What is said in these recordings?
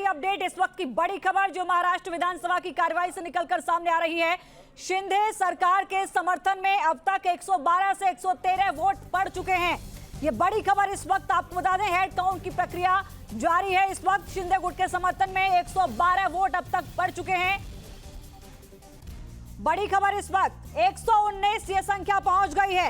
Update, इस वक्त की बड़ी खबर जो महाराष्ट्र विधानसभा की कार्यवाही से निकलकर सामने आ रही है। शिंदे सरकार के समर्थन में अब तक 112 से 113 वोट पड़ चुके हैं। ये बड़ी खबर इस वक्त आपको बता दें, हेड काउंट की प्रक्रिया जारी है। इस वक्त शिंदे गुट के समर्थन में 112 वोट अब तक पड़ चुके हैं। बड़ी खबर इस वक्त 119 ये संख्या पहुंच गई है।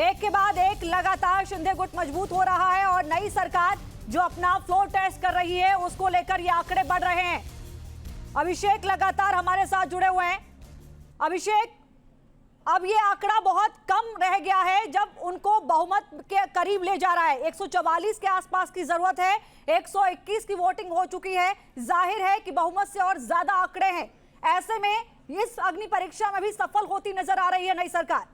एक के बाद एक लगातार शिंदे गुट मजबूत हो रहा है और नई सरकार जो अपना फ्लोर टेस्ट कर रही है उसको लेकर ये आंकड़े बढ़ रहे हैं। अभिषेक लगातार हमारे साथ जुड़े हुए हैं। अभिषेक, अब ये आंकड़ा बहुत कम रह गया है जब उनको बहुमत के करीब ले जा रहा है। 144 के आसपास की जरूरत है, 121 की वोटिंग हो चुकी है। जाहिर है कि बहुमत से और ज्यादा आंकड़े हैं। ऐसे में इस अग्नि परीक्षा में भी सफल होती नजर आ रही है नई सरकार।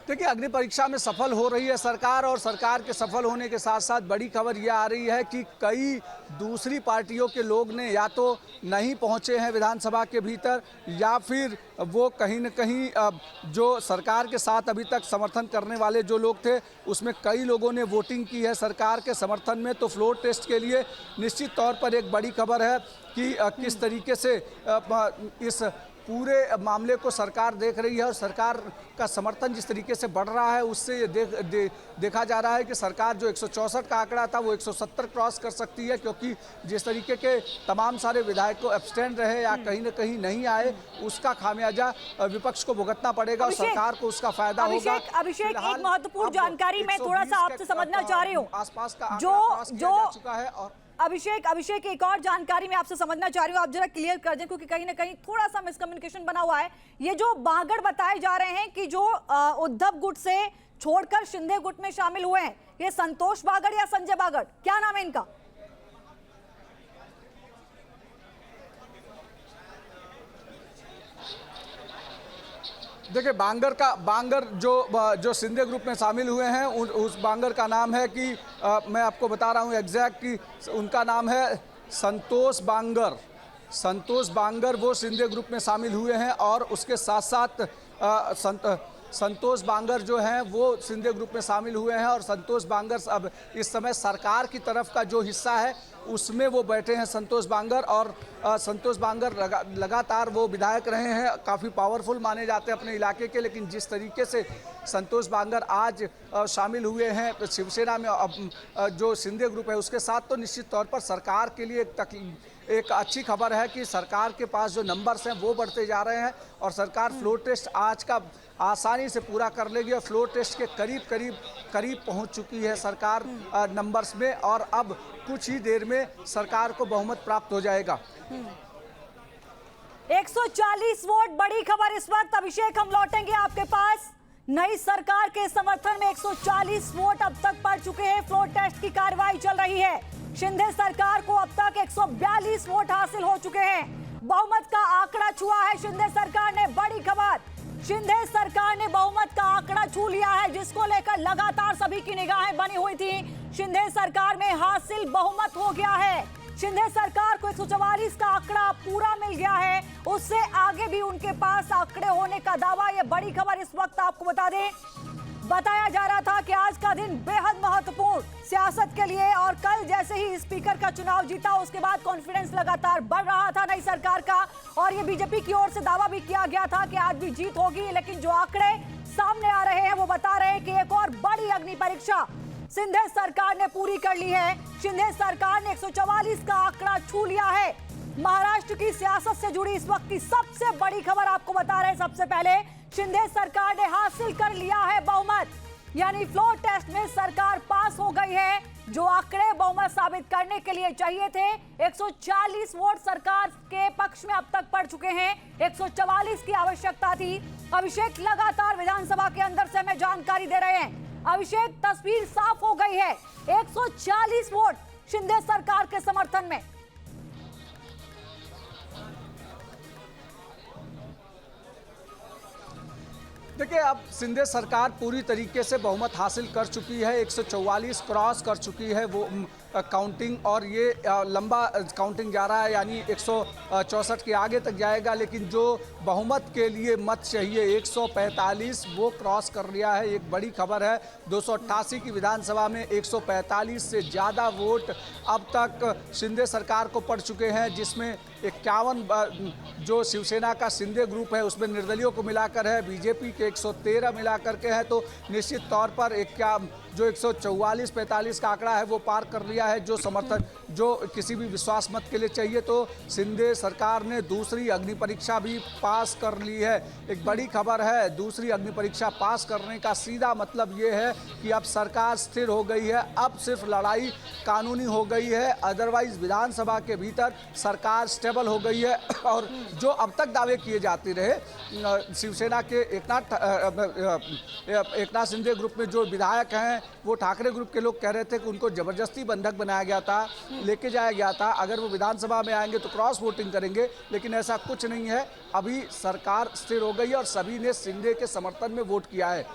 देखिए, अग्नि परीक्षा में सफल हो रही है सरकार और सरकार के सफल होने के साथ साथ बड़ी खबर यह आ रही है कि कई दूसरी पार्टियों के लोग ने या तो नहीं पहुंचे हैं विधानसभा के भीतर या फिर वो कहीं न कहीं जो सरकार के साथ अभी तक समर्थन करने वाले जो लोग थे उसमें कई लोगों ने वोटिंग की है सरकार के समर्थन में। तो फ्लोर टेस्ट के लिए निश्चित तौर पर एक बड़ी खबर है कि किस तरीके से इस पूरे मामले को सरकार देख रही है और सरकार का समर्थन जिस तरीके से बढ़ रहा है उससे ये देखा जा रहा है कि सरकार जो 164 का आंकड़ा था वो 170 क्रॉस कर सकती है, क्योंकि जिस तरीके के तमाम सारे विधायक को एब्सटेंड रहे या कहीं न कहीं नहीं आए उसका खामियाजा विपक्ष को भुगतना पड़ेगा और सरकार को उसका फायदा होगा। अभिषेक, एक महत्वपूर्ण जानकारी मैं थोड़ा सा आपसे समझना चाह रही हूँ। आसपास का आंकड़ा क्रॉस किया जा चुका है। और अभिषेक एक और जानकारी मैं आपसे समझना चाह रही हूँ, आप जरा क्लियर कर दें क्योंकि कहीं ना कहीं थोड़ा सा मिसकम्युनिकेशन बना हुआ है। ये जो बागड़ बताए जा रहे हैं कि जो उद्धव गुट से छोड़कर शिंदे गुट में शामिल हुए हैं, ये संतोष बागड़ या संजय बागड़, क्या नाम है इनका? देखिए, बांगर जो शिंदे ग्रुप में शामिल हुए हैं उस बांगर का नाम है कि मैं आपको बता रहा हूं एग्जैक्ट कि उनका नाम है संतोष बांगर वो शिंदे ग्रुप में शामिल हुए हैं और उसके साथ साथ संतोष बांगर जो हैं वो शिंदे ग्रुप में शामिल हुए हैं और संतोष बांगर अब इस समय सरकार की तरफ का जो हिस्सा है उसमें वो बैठे हैं संतोष बांगर। और संतोष बांगर लगातार वो विधायक रहे हैं, काफ़ी पावरफुल माने जाते हैं अपने इलाके के, लेकिन जिस तरीके से संतोष बांगर आज शामिल हुए हैं शिवसेना में जो शिंदे ग्रुप है उसके साथ, तो निश्चित तौर पर सरकार के लिए एक अच्छी खबर है कि सरकार के पास जो नंबर्स हैं वो बढ़ते जा रहे हैं और सरकार फ्लोर टेस्ट आज का आसानी से पूरा कर लेगी और फ्लोर टेस्ट के करीब पहुंच चुकी है सरकार नंबर्स में और अब कुछ ही देर में सरकार को बहुमत प्राप्त हो जाएगा। 140 वोट, बड़ी खबर इस वक्त। अभिषेक, हम लौटेंगे आपके पास। नई सरकार के समर्थन में 140 वोट अब तक पड़ चुके हैं। फ्लोर टेस्ट की कार्रवाई चल रही है। शिंदे सरकार को अब तक 142 वोट हासिल हो चुके हैं। बहुमत का आंकड़ा छुआ है शिंदे सरकार ने। बड़ी खबर, शिंदे सरकार ने बहुमत का आंकड़ा छू लिया है, जिसको लेकर लगातार सभी की निगाहें बनी हुई थी। शिंदे सरकार में हासिल बहुमत हो गया है। शिंदे सरकार को 144 का आंकड़ा पूरा मिल गया है, उससे आगे भी उनके पास आंकड़े होने का दावा। ये बड़ी खबर इस वक्त आपको बता दें। बताया जा रहा था कि आज का दिन बेहद महत्वपूर्ण सियासत के लिए और कल जैसे ही स्पीकर का चुनाव जीता उसके बाद कॉन्फिडेंस लगातार बढ़ रहा था नई सरकार का और ये बीजेपी की ओर से दावा भी किया गया था कि आज भी जीत होगी। लेकिन जो आंकड़े सामने आ रहे हैं वो बता रहे हैं कि एक और बड़ी अग्नि परीक्षा शिंदे सरकार ने पूरी कर ली है। शिंदे सरकार ने 144 का आंकड़ा छू लिया है। महाराष्ट्र की सियासत से जुड़ी इस वक्त की सबसे बड़ी खबर आपको बता रहे हैं। सबसे पहले शिंदे सरकार ने हासिल कर लिया है बहुमत, यानी फ्लोर टेस्ट में सरकार पास हो गई है। जो आंकड़े बहुमत साबित करने के लिए चाहिए थे, 140 वोट सरकार के पक्ष में अब तक पड़ चुके हैं। 144 की आवश्यकता थी। अभिषेक, लगातार विधानसभा के अंदर से हमें जानकारी दे रहे हैं। अभिषेक, तस्वीर साफ हो गई है। 140 वोट शिंदे सरकार के समर्थन में। देखिए, अब सिंधे सरकार पूरी तरीके से बहुमत हासिल कर चुकी है, 144 क्रॉस कर चुकी है वो काउंटिंग, और ये लंबा काउंटिंग जा रहा है, यानी 164 के आगे तक जाएगा। लेकिन जो बहुमत के लिए मत चाहिए 145, वो क्रॉस कर लिया है। एक बड़ी खबर है, 288 की विधानसभा में 145 से ज़्यादा वोट अब तक शिंदे सरकार को पड़ चुके हैं, जिसमें 51 जो शिवसेना का शिंदे ग्रुप है उसमें निर्दलियों को मिलाकर है, बीजेपी के 113 मिलाकर के है। तो निश्चित तौर पर जो 144-45 का आंकड़ा है वो पार कर लिया है, जो समर्थन जो किसी भी विश्वास मत के लिए चाहिए। तो शिंदे सरकार ने दूसरी अग्नि परीक्षा भी पास कर ली है। एक बड़ी खबर है, दूसरी अग्नि परीक्षा पास करने का सीधा मतलब ये है कि अब सरकार स्थिर हो गई है, अब सिर्फ लड़ाई कानूनी हो गई है। अदरवाइज विधानसभा के भीतर सरकार स्टेबल हो गई है। और जो अब तक दावे किए जाते रहे शिवसेना के एकनाथ शिंदे ग्रुप में जो विधायक हैं, वो ठाकरे ग्रुप के लोग कह रहे थे कि उनको जबरदस्ती बंधक बनाया गया था, लेके जाया गया था, अगर वो विधानसभा में आएंगे तो क्रॉस वोटिंग करेंगे। लेकिन ऐसा कुछ नहीं है, अभी सरकार स्थिर हो गई है और सभी ने शिंदे के समर्थन में वोट किया है।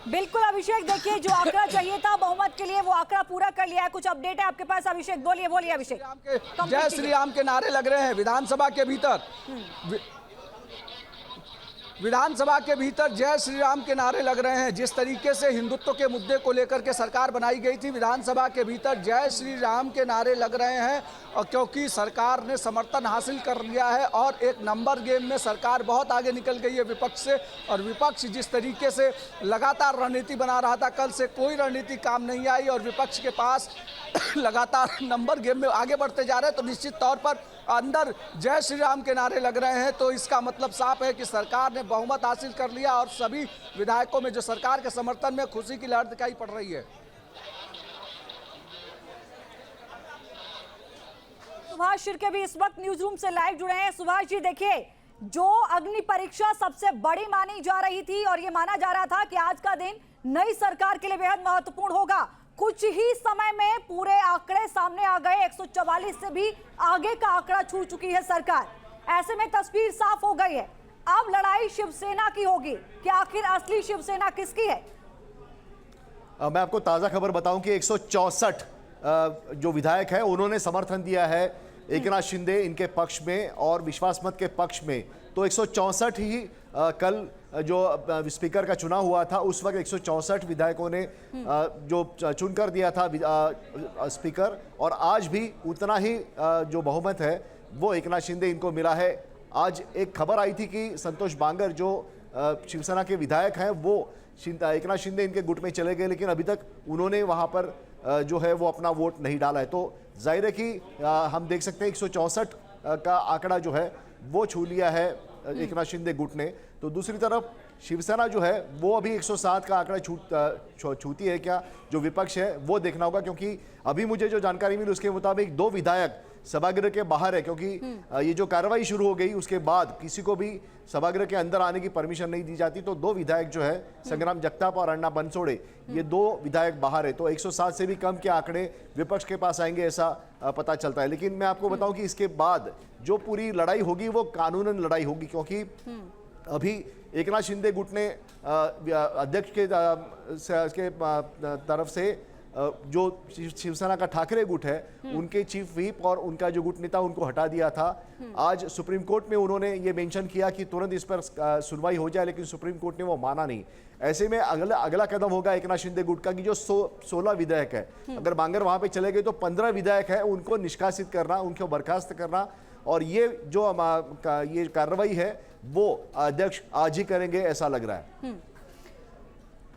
बिल्कुल अभिषेक, देखिए जो आंकड़ा चाहिए था बहुमत के लिए वो आंकड़ा पूरा कर लिया है। कुछ अपडेट है आपके पास अभिषेक? बोलिए अभिषेक। जय श्री राम के नारे लग रहे हैं विधानसभा के भीतर। विधानसभा के भीतर जय श्री राम के नारे लग रहे हैं। जिस तरीके से हिंदुत्व के मुद्दे को लेकर के सरकार बनाई गई थी, विधानसभा के भीतर जय श्री राम के नारे लग रहे हैं, और क्योंकि सरकार ने समर्थन हासिल कर लिया है और एक नंबर गेम में सरकार बहुत आगे निकल गई है विपक्ष से। और विपक्ष जिस तरीके से लगातार रणनीति बना रहा था, कल से कोई रणनीति काम नहीं आई और विपक्ष के पास लगातार नंबर गेम में आगे बढ़ते जा रहे हैं। तो निश्चित तौर पर अंदर जय श्री राम के नारे लग रहे हैं। तो इसका मतलब साफ है कि सरकार ने बहुमत हासिल कर लिया और सभी विधायकों में जो सरकार के समर्थन में खुशी की लहर दिखाई पड़ रही है। सुभाष शिर्के भी इस वक्त न्यूज रूम से लाइव जुड़े हैं। सुभाष जी, देखिए जो अग्नि परीक्षा सबसे बड़ी मानी जा रही थी और ये माना जा रहा था कि आज का दिन नई सरकार के लिए बेहद महत्वपूर्ण होगा, कुछ ही समय में पूरे आंकड़े सामने आ गए। 144 से भी आगे का आंकड़ा छू चुकी है सरकार। ऐसे में तस्वीर साफ हो गई है, अब लड़ाई शिवसेना की होगी कि आखिर असली शिवसेना किसकी है। मैं आपको ताज़ा खबर बताऊं कि 164 जो विधायक है उन्होंने समर्थन दिया है एकनाथ शिंदे इनके पक्ष में और विश्वास मत के पक्ष में। तो 164 ही कल जो स्पीकर का चुनाव हुआ था उस वक्त 164 विधायकों ने जो चुनकर दिया था स्पीकर, और आज भी उतना ही जो बहुमत है वो एकनाथ शिंदे इनको मिला है। आज एक खबर आई थी कि संतोष बांगर जो शिवसेना के विधायक हैं वो एकनाथ शिंदे इनके गुट में चले गए, लेकिन अभी तक उन्होंने वहां पर जो है वो अपना वोट नहीं डाला है। तो जाहिर है कि हम देख सकते हैं 164 का आंकड़ा जो है वो छू लिया है एकनाथ शिंदे गुट ने। तो दूसरी तरफ शिवसेना जो है वो अभी 107 का आंकड़ा छूती है क्या, जो विपक्ष है वो देखना होगा, क्योंकि अभी मुझे जो जानकारी मिली उसके मुताबिक 2 विधायक सभागृह के बाहर है, क्योंकि ये जो कार्रवाई शुरू हो गई उसके बाद किसी को भी सभागृह के अंदर आने की परमिशन नहीं दी जाती। तो 2 विधायक जो है संग्राम जगताप और अन्ना बनसोड़े, ये 2 विधायक बाहर है। तो 107 से भी कम के आंकड़े विपक्ष के पास आएंगे ऐसा पता चलता है। लेकिन मैं आपको बताऊं कि इसके बाद जो पूरी लड़ाई होगी वो कानूनन लड़ाई होगी, क्योंकि अभी एकनाथ शिंदे गुट ने अध्यक्ष के तरफ से जो शिवसेना का ठाकरे गुट है उनके चीफ व्हिप और उनका जो गुट नेता उनको हटा दिया था। आज सुप्रीम कोर्ट में उन्होंने ये मेंशन किया कि तुरंत इस पर सुनवाई हो जाए, लेकिन सुप्रीम कोर्ट ने वो माना नहीं। ऐसे में अगला कदम होगा एकनाथ शिंदे गुट का कि जो 16 विधायक है, अगर बांगर वहां पे चले गए तो 15 विधायक है उनको निष्कासित करना, उनको बर्खास्त करना। और ये जो ये कार्रवाई है वो अध्यक्ष आज ही करेंगे ऐसा लग रहा है।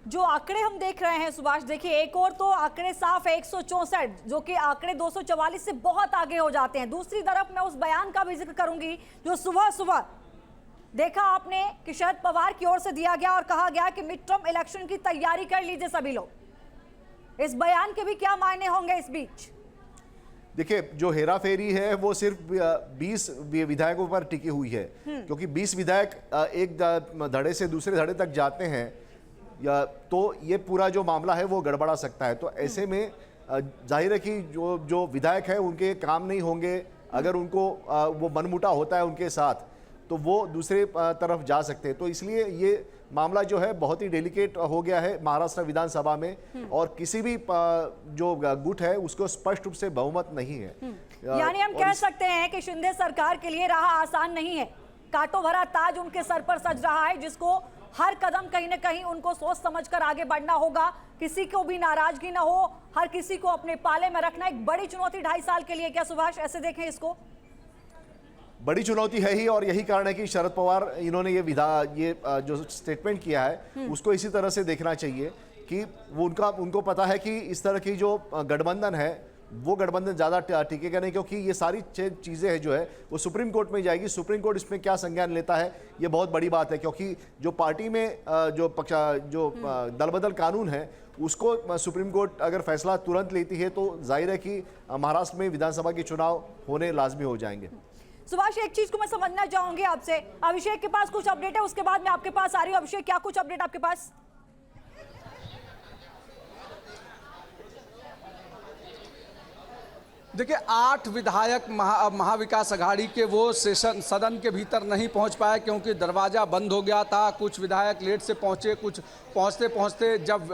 जो आंकड़े हम देख रहे हैं सुभाष, देखिए एक और तो आंकड़े साफ है 164, जो कि आंकड़े 244 से बहुत आगे हो जाते हैं। दूसरी तरफ मैं उस बयान का भी जिक्र करूंगी जो सुबह देखा आपने कि शरद पवार की ओर से दिया गया और कहा गया कि मिड टर्म इलेक्शन की तैयारी कर लीजिए सभी लोग। इस बयान के भी क्या मायने होंगे इस बीच? देखिए, जो हेरा फेरी है वो सिर्फ 20 विधायकों पर टिकी हुई है, क्योंकि 20 विधायक एक धड़े से दूसरे धड़े तक जाते हैं तो ये पूरा जो मामला है वो गड़बड़ा सकता है। तो ऐसे में जाहिर है कि जो विधायक है उनके काम नहीं होंगे, अगर उनको वो मनमुटा होता है उनके साथ तो वो दूसरे तरफ जा सकते हैं। तो इसलिए ये मामला जो है बहुत ही डेलिकेट हो गया है महाराष्ट्र विधानसभा में, और किसी भी जो गुट है उसको स्पष्ट रूप से बहुमत नहीं है। यानी हम कह सकते हैं कि शिंदे सरकार के लिए राह आसान नहीं है। कांटों भरा ताज उनके सर पर सज रहा है, जिसको हर कदम कहीं ना कहीं उनको सोच समझकर आगे बढ़ना होगा। किसी को भी नाराजगी ना हो, हर किसी को अपने पाले में रखना एक बड़ी चुनौती 2.5 साल के लिए। क्या सुभाष ऐसे देखें इसको? बड़ी चुनौती है ही, और यही कारण है कि शरद पवार इन्होंने ये जो स्टेटमेंट किया है उसको इसी तरह से देखना चाहिए कि वो उनको पता है कि इस तरह की जो गठबंधन है वो गठबंधन ज़्यादा टिकेगा नहीं, क्योंकि ये सारी चीज़ें हैं जो है वो सुप्रीम कोर्ट में जाएगी। सुप्रीम कोर्ट इसमें क्या संज्ञान लेता है ये बहुत बड़ी बात है, क्योंकि जो पार्टी में जो दल बदल कानून है उसको सुप्रीम कोर्ट अगर फैसला तुरंत लेती है तो जाहिर है कि महाराष्ट्र में विधानसभा के चुनाव होने लाजमी हो जाएंगे। सुभाष, एक चीज को मैं समझना चाहूंगी आपसे, अभिषेक के पास कुछ अपडेट है, उसके बाद मैं आपके पास आ रही हूँ। अभिषेक, क्या कुछ अपडेट आपके पास? देखिए, 8 विधायक महाविकास अघाड़ी के वो सदन के भीतर नहीं पहुंच पाए क्योंकि दरवाज़ा बंद हो गया था। कुछ विधायक लेट से पहुंचे, कुछ पहुंचते पहुंचते जब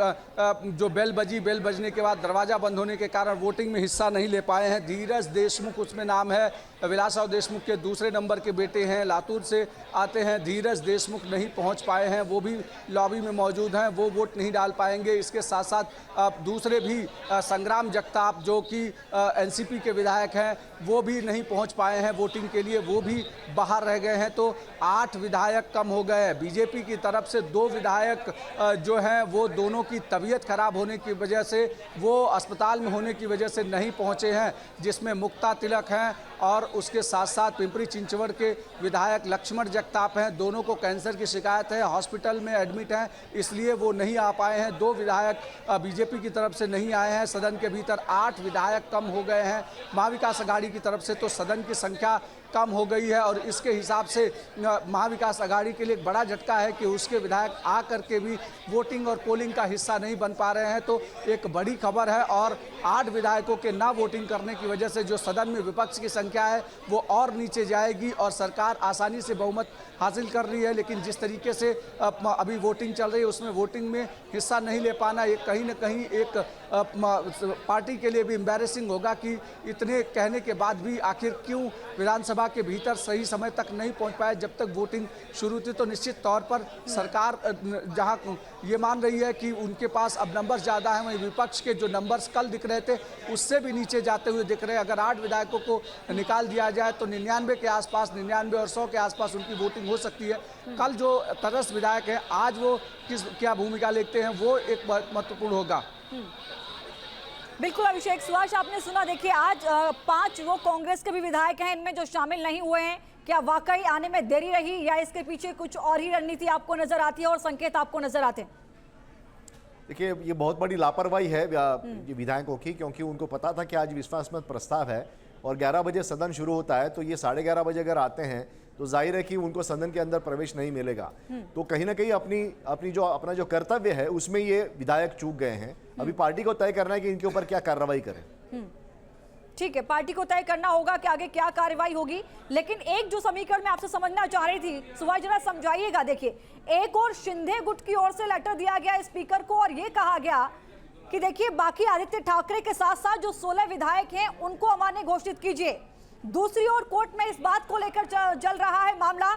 जो बेल बजने के बाद दरवाज़ा बंद होने के कारण वोटिंग में हिस्सा नहीं ले पाए हैं। धीरज देशमुख उसमें नाम है, विलासराव देशमुख के दूसरे नंबर के बेटे हैं, लातूर से आते हैं। धीरज देशमुख नहीं पहुँच पाए हैं, वो भी लॉबी में मौजूद हैं, वो वोट नहीं डाल पाएंगे। इसके साथ साथ दूसरे भी संग्राम जगताप जो कि एनसीपी के विधायक हैं वो भी नहीं पहुंच पाए हैं वोटिंग के लिए, वो भी बाहर रह गए हैं। तो 8 विधायक कम हो गए। बीजेपी की तरफ से 2 विधायक जो हैं वो दोनों की तबीयत खराब होने की वजह से, वो अस्पताल में होने की वजह से नहीं पहुंचे हैं, जिसमें मुक्ता तिलक हैं और उसके साथ साथ पिंपरी चिंचवड़ के विधायक लक्ष्मण जगताप हैं। दोनों को कैंसर की शिकायत है, हॉस्पिटल में एडमिट हैं, इसलिए वो नहीं आ पाए हैं। 2 विधायक बीजेपी की तरफ से नहीं आए हैं सदन के भीतर। 8 विधायक कम हो गए हैं महाविकास अघाड़ी की तरफ से, तो सदन की संख्या कम हो गई है। और इसके हिसाब से महाविकास अघाड़ी के लिए एक बड़ा झटका है कि उसके विधायक आ करके भी वोटिंग और पोलिंग का हिस्सा नहीं बन पा रहे हैं। तो एक बड़ी खबर है, और 8 विधायकों के ना वोटिंग करने की वजह से जो सदन में विपक्ष की संख्या है वो और नीचे जाएगी, और सरकार आसानी से बहुमत हासिल कर रही है। लेकिन जिस तरीके से अभी वोटिंग चल रही है उसमें वोटिंग में हिस्सा नहीं ले पाना ये कहीं ना कहीं एक पार्टी के लिए भी एम्बैरेसिंग होगा कि इतने कहने के बाद भी आखिर क्यों विधानसभा के भीतर सही समय तक नहीं पहुंच पाए। जब तक वोटिंग शुरू थी तो निश्चित तौर पर सरकार जहां ये मान रही है कि उनके पास अब नंबर ज़्यादा हैं, वहीं विपक्ष के जो नंबर्स कल दिख रहे थे उससे भी नीचे जाते हुए दिख रहे हैं। अगर 8 विधायकों को निकाल दिया जाए तो 99 के आसपास, 99 और 100 के आसपास उनकी वोटिंग हो सकती है। कल जो तटस्थ विधायक हैं आज वो क्या भूमिका लेते हैं वो एक बहुत महत्वपूर्ण होगा। बिल्कुल अभिषेक, सुभाष आपने सुना। देखिए, आज 5 वो कांग्रेस के भी विधायक हैं इनमें जो शामिल नहीं हुए हैं। क्या वाकई आने में देरी रही या इसके पीछे कुछ और ही रणनीति आपको नजर आती है और संकेत आपको नजर आते हैं? देखिए, ये बहुत बड़ी लापरवाही है ये विधायकों की, क्योंकि उनको पता था कि आज विश्वास मत प्रस्ताव है और 11 बजे सदन शुरू होता है, तो ये 11:30 बजे अगर आते हैं तो जाहिर है कि उनको सदन के अंदर प्रवेश नहीं मिलेगा। तो कहीं ना कहीं अपना जो कर्तव्य है उसमें ये विधायक चूक गए हैं। अभी पार्टी को तय करना है कि इनके ऊपर क्या कार्रवाई करें। ठीक है, पार्टी को तय करना होगा कि आगे क्या कार्रवाई होगी। लेकिन एक जो समीकरण मैं आपसे समझना चाह रही थी, सुभाष जरा समझाइएगा। देखिए, एक और शिंदे गुट की ओर से लेटर दिया गया स्पीकर को और ये कहा गया कि देखिए बाकी आदित्य ठाकरे के साथ साथ जो 16 विधायक हैं उनको अमान्य घोषित कीजिए। दूसरी ओर कोर्ट में इस बात को लेकर चल रहा है मामला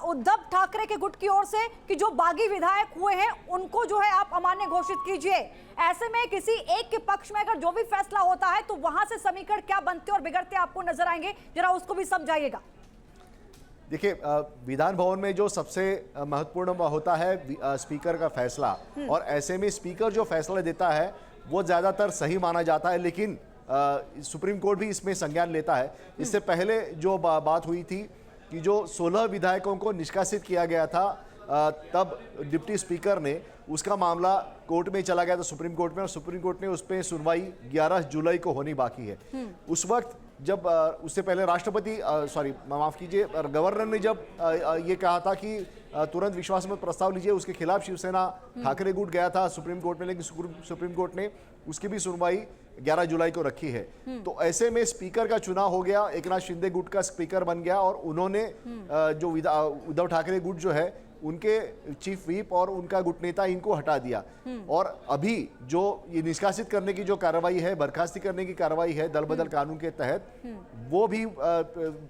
उद्धव ठाकरे के गुट की ओर से कि जो बागी विधायक हुए हैं उनको जो है आप अमान्य घोषित कीजिए। ऐसे में किसी एक के पक्ष में अगर जो भी फैसला होता है तो वहां से समीकरण क्या बनते और बिगड़ते आपको नजर आएंगे, जरा उसको भी समझाइएगा। देखिए, विधान भवन में जो सबसे महत्वपूर्ण होता है स्पीकर का फैसला, और ऐसे में स्पीकर जो फैसला देता है वो ज्यादातर सही माना जाता है, लेकिन सुप्रीम कोर्ट भी इसमें संज्ञान लेता है। इससे पहले जो बात हुई थी कि जो 16 विधायकों को निष्कासित किया गया था, तब डिप्टी स्पीकर ने उसका मामला कोर्ट में चला गया था, सुप्रीम कोर्ट में, और सुप्रीम कोर्ट ने उस पर सुनवाई 11 जुलाई को होनी बाकी है। उस वक्त जब उससे पहले गवर्नर ने जब ये कहा था कि तुरंत विश्वास मत प्रस्ताव लीजिए। उसके खिलाफ शिवसेना ठाकरे गुट गया था सुप्रीम कोर्ट में, लेकिन सुप्रीम कोर्ट ने उसकी भी सुनवाई 11 जुलाई को रखी है। तो ऐसे में स्पीकर का चुनाव हो गया, एकनाथ शिंदे गुट का स्पीकर बन गया और उन्होंने जो उद्धव ठाकरे गुट जो है उनके चीफ व्हिप और उनका गुट नेता इनको हटा दिया। और अभी जो ये निष्कासित करने की जो कार्रवाई है, बर्खास्ती करने की कार्रवाई है दल बदल कानून के तहत, वो भी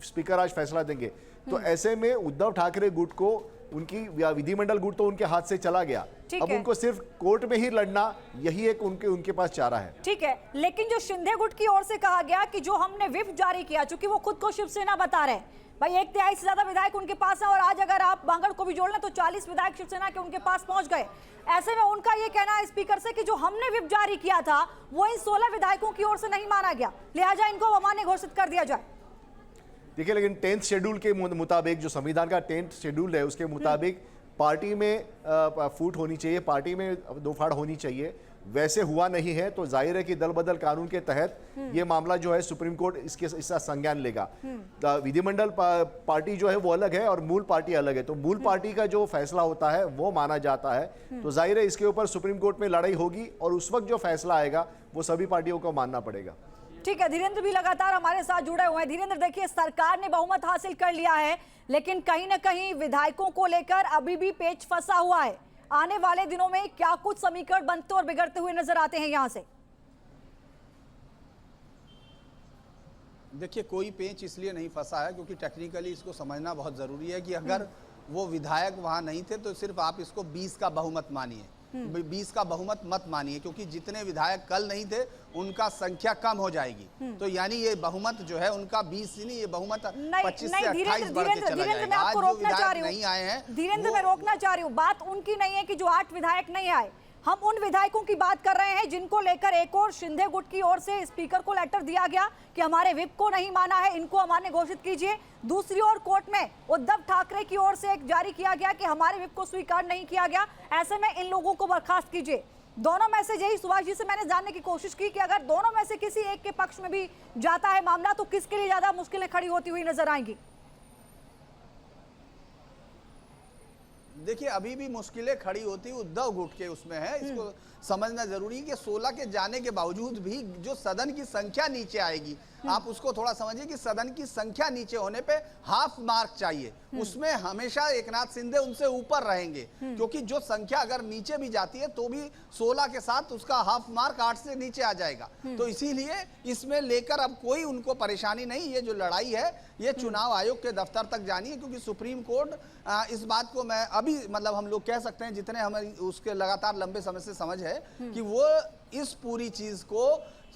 स्पीकर आज फैसला देंगे। तो ऐसे में उद्धव ठाकरे गुट को उनकी विधिमंडल गुट तो उनके हाथ से चला गया, अब उनको सिर्फ कोर्ट में ही लड़ना, यही एक उनके पास चारा है। ठीक है, लेकिन जो शिंदे गुट की ओर से कहा गया कि जो हमने व्हिप जारी किया, चूंकि वो खुद को शिवसेना बता रहे हैं, भाई 1/3 से ज्यादा विधायक उनके पास है और आज अगर आप बांगड़ को भी जोड़ लें तो 40 विधायक शिवसेना के उनके पास पहुंच गए। ऐसे में उनका ये कहना है स्पीकर से कि जो हमने व्हिप जारी किया था वो इन 16 विधायकों की ओर से नहीं माना गया, लिहाजा इनको अमान्य घोषित कर दिया जाए। देखिए, लेकिन 10th शेड्यूल के मुताबिक, जो संविधान का 10th शेड्यूल है उसके मुताबिक पार्टी में फूट होनी चाहिए, पार्टी में दो फाड़ होनी चाहिए। वैसे हुआ नहीं है तो जाहिर है कि दल बदल कानून के तहत ये मामला जो है सुप्रीम कोर्ट इसका संज्ञान लेगा। विधिमंडल पार्टी जो है वो अलग है और मूल पार्टी अलग है, तो मूल पार्टी का जो फैसला होता है वो माना जाता है। तो जाहिर है इसके ऊपर सुप्रीम कोर्ट में लड़ाई होगी और उस वक्त जो फैसला आएगा वो सभी पार्टियों को मानना पड़ेगा। ठीक है, धीरेन्द्र भी लगातार हमारे साथ जुड़े हुए हैं। धीरेन्द्र, देखिए सरकार ने बहुमत हासिल कर लिया है, लेकिन कहीं ना कहीं विधायकों को लेकर अभी भी पेच फंसा हुआ है। आने वाले दिनों में क्या कुछ समीकरण बनते और बिगड़ते हुए नजर आते हैं यहां से? देखिए, कोई पेच इसलिए नहीं फंसा है क्योंकि टेक्निकली इसको समझना बहुत जरूरी है कि अगर वो विधायक वहां नहीं थे तो सिर्फ आप इसको 20 का बहुमत मानिए, 20 का बहुमत मत मानिए, क्योंकि जितने विधायक कल नहीं थे उनका संख्या कम हो जाएगी। तो यानी ये बहुमत जो है उनका 20 ही नहीं, ये बहुमत 25 से 28 बढ़ के चला जाएगा। आज जो विधायक नहीं आए हैं, धीरेन्द्र मैं रोकना चाह रही हूँ, बात उनकी नहीं है कि जो 8 विधायक नहीं आए, हम उन विधायकों की बात कर रहे हैं जिनको लेकर एक और शिंदे गुट की ओर से स्पीकर को लेटर दिया गया कि हमारे व्हिप को नहीं माना है, इनको अमान्य घोषित कीजिए। दूसरी ओर कोर्ट में उद्धव ठाकरे की ओर से एक जारी किया गया कि हमारे व्हिप को स्वीकार नहीं किया गया, ऐसे में इन लोगों को बर्खास्त कीजिए। दोनों में से, यही सुभाष जी से मैंने जानने की कोशिश की कि अगर दोनों में से किसी एक के पक्ष में भी जाता है मामला तो किसके लिए ज्यादा मुश्किलें खड़ी होती हुई नजर आएंगी? देखिए, अभी भी मुश्किलें खड़ी होती उद्धव गुट के उसमें है। इसको समझना जरूरी है कि 16 के जाने के बावजूद भी जो सदन की संख्या नीचे आएगी, आप उसको थोड़ा समझिए कि सदन की संख्या नीचे होने पे हाफ मार्क चाहिए, उसमें हमेशा एकनाथ शिंदे उनसे ऊपर रहेंगे, क्योंकि जो संख्या अगर नीचे भी जाती है तो भी 16 के साथ उसका हाफ मार्क 8 से नीचे आ जाएगा। तो इसीलिए इसमें लेकर अब कोई उनको परेशानी नहीं। ये जो लड़ाई है ये चुनाव आयोग के दफ्तर तक जानी है, क्योंकि सुप्रीम कोर्ट इस बात को, मैं अभी मतलब हम लोग कह सकते हैं जितने हमें उसके लगातार लंबे समय से समझ है कि वो इस पूरी चीज को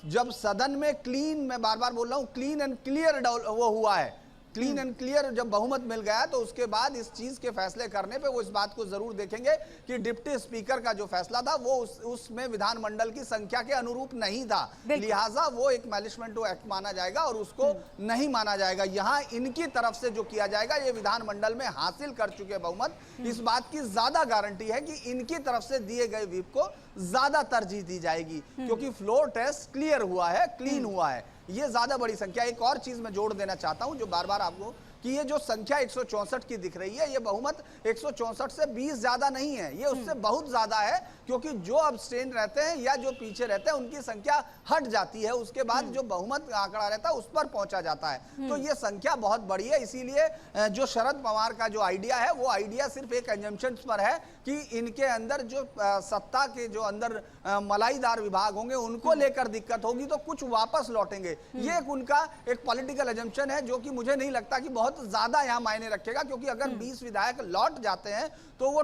जब सदन में क्लीन, मैं बार बार बोल रहा हूं, क्लीन एंड क्लियर वो हुआ है, क्लीन एंड क्लियर जब बहुमत मिल गया तो उसके बाद इस चीज के फैसले करने पे वो इस बात को जरूर देखेंगे कि डिप्टी स्पीकर का जो फैसला था वो उसमें विधानमंडल की संख्या के अनुरूप नहीं था, लिहाजा वो एक मैनेजमेंट एक्ट माना जाएगा और उसको नहीं माना जाएगा। यहाँ इनकी तरफ से जो किया जाएगा, ये विधानमंडल में हासिल कर चुके बहुमत, इस बात की ज्यादा गारंटी है कि इनकी तरफ से दिए गए व्हिप को ज्यादा तरजीह दी जाएगी, क्योंकि फ्लोर टेस्ट क्लियर हुआ है, क्लीन हुआ है। ये ज्यादा बड़ी संख्या। एक और चीज मैं जोड़ देना चाहता हूं जो बार बार आपको, कि ये जो संख्या 164 की दिख रही है, ये बहुमत 164 से 20 ज्यादा नहीं है, ये उससे बहुत ज्यादा है, क्योंकि जो अब्सटेन रहते हैं या जो पीछे रहते हैं उनकी संख्या हट जाती है, उसके बाद जो बहुमत आंकड़ा रहता है उस पर पहुंचा जाता है। तो ये संख्या बहुत बड़ी है। इसीलिए जो शरद पवार का जो आइडिया है वो आइडिया सिर्फ एक एजम्पशन पर है कि इनके अंदर जो सत्ता के जो अंदर मलाईदार विभाग होंगे उनको लेकर दिक्कत होगी तो कुछ वापस लौटेंगे। ये एक उनका एक पॉलिटिकल एजम्पशन है जो कि मुझे नहीं लगता कि बहुत ज्यादा यहाँ मायने रखेगा, क्योंकि अगर 20 विधायक लौट जाते हैं तो वो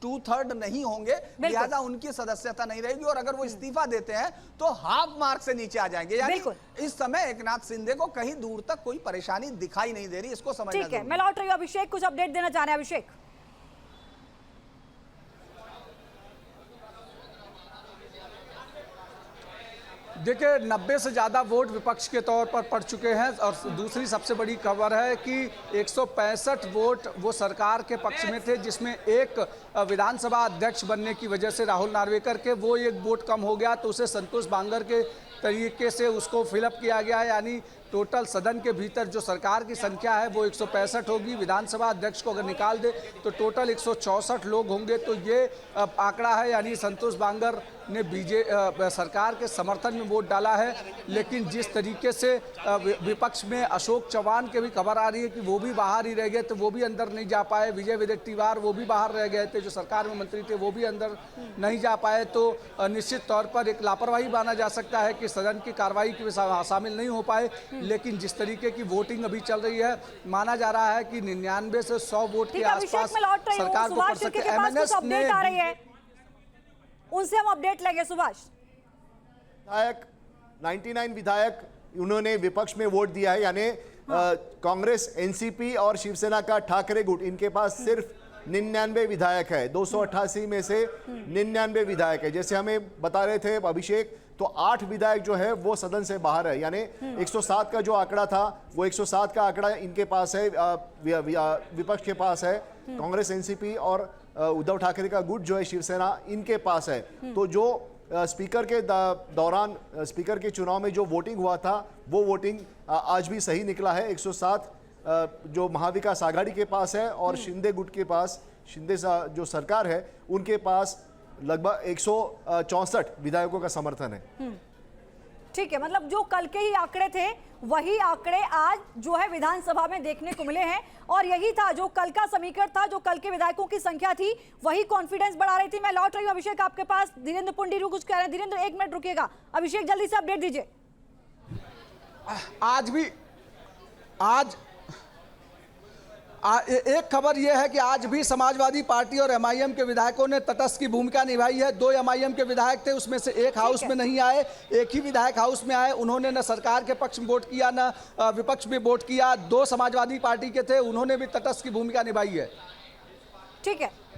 2/3 नहीं होंगे, लिहाजा उनकी सदस्यता नहीं रहेगी, और अगर वो इस्तीफा देते हैं तो हाफ मार्क से नीचे आ जाएंगे। यानी इस समय एकनाथ शिंदे को कहीं दूर तक कोई परेशानी दिखाई नहीं दे रही, इसको समझना। ठीक है, मैं लौट रही हूँ। अभिषेक कुछ अपडेट देना चाह रहे हैं? अभिषेक, देखिए 90 से ज़्यादा वोट विपक्ष के तौर पर पड़ चुके हैं और दूसरी सबसे बड़ी खबर है कि 165 वोट वो सरकार के पक्ष में थे, जिसमें एक विधानसभा अध्यक्ष बनने की वजह से राहुल नार्वेकर के वो एक वोट कम हो गया, तो उसे संतोष बांगर के तरीके से उसको फिलअप किया गया है, यानी टोटल सदन के भीतर जो सरकार की संख्या है वो 165 होगी। विधानसभा अध्यक्ष को अगर निकाल दे तो टोटल 164 लोग होंगे। तो ये आंकड़ा है, यानी संतोष बांगर ने सरकार के समर्थन में वोट डाला है। लेकिन जिस तरीके से विपक्ष में अशोक चौहान की भी खबर आ रही है कि वो भी बाहर ही रह गए, तो वो भी अंदर नहीं जा पाए। विजय वडेट्टीवार वो भी बाहर रह गए थे, जो सरकार में मंत्री थे वो भी अंदर नहीं जा पाए। तो निश्चित तौर पर एक लापरवाही माना जा सकता है कि सदन की कार्रवाई की शामिल नहीं हो पाए। लेकिन जिस तरीके की वोटिंग अभी चल रही है, माना जा रहा है कि 99 से 100 वोट के आसपास सरकार को पड़ सकते हैं। MNS ने उनसे हम अपडेट लेंगे। सुभाष, विधायक 99 विधायक उन्होंने विपक्ष में वोट दिया है, यानी कांग्रेस, एनसीपी और शिवसेना का ठाकरे गुट, इनके पास सिर्फ 99 विधायक है। 288 में से 99 विधायक है। जैसे हमें बता रहे थे अभिषेक, तो 8 विधायक जो है वो सदन से बाहर है, यानी 107 का जो आंकड़ा था वो 107 का आंकड़ा इनके पास है, विपक्ष के पास है। कांग्रेस, एनसीपी और उद्धव ठाकरे का गुट जो है शिवसेना, इनके पास है। तो जो स्पीकर के दौरान, स्पीकर के चुनाव में जो वोटिंग हुआ था वो वोटिंग आज भी सही निकला है। 107 जो महाविकास आघाड़ी के पास है और शिंदे गुट के पास, शिंदे जो सरकार है उनके पास लगभग 164 विधायकों का समर्थन है। ठीक है, मतलब जो कल के ही आंकड़े थे वही आंकड़े आज जो है विधानसभा में देखने को मिले हैं। और यही था जो कल का समीकरण था, जो कल के विधायकों की संख्या थी वही कॉन्फिडेंस बढ़ा रही थी। मैं लौट रही हूँ अभिषेक आपके पास। धीरेन्द्र पुंडी कुछ कह रहे हैं। धीरेन्द्र 1 मिनट रुकिएगा। अभिषेक जल्दी से अपडेट दीजिए। एक खबर यह है कि आज भी समाजवादी पार्टी और एमआईएम के विधायकों ने तटस्थ की भूमिका निभाई है। 2 एमआईएम के विधायक थे, उसमें से एक हाउस में नहीं आए, एक ही विधायक हाउस में आए। उन्होंने न सरकार के पक्ष में वोट किया, न विपक्ष में वोट किया। 2 समाजवादी पार्टी के थे, उन्होंने भी तटस्थ की भूमिका निभाई है। ठीक है।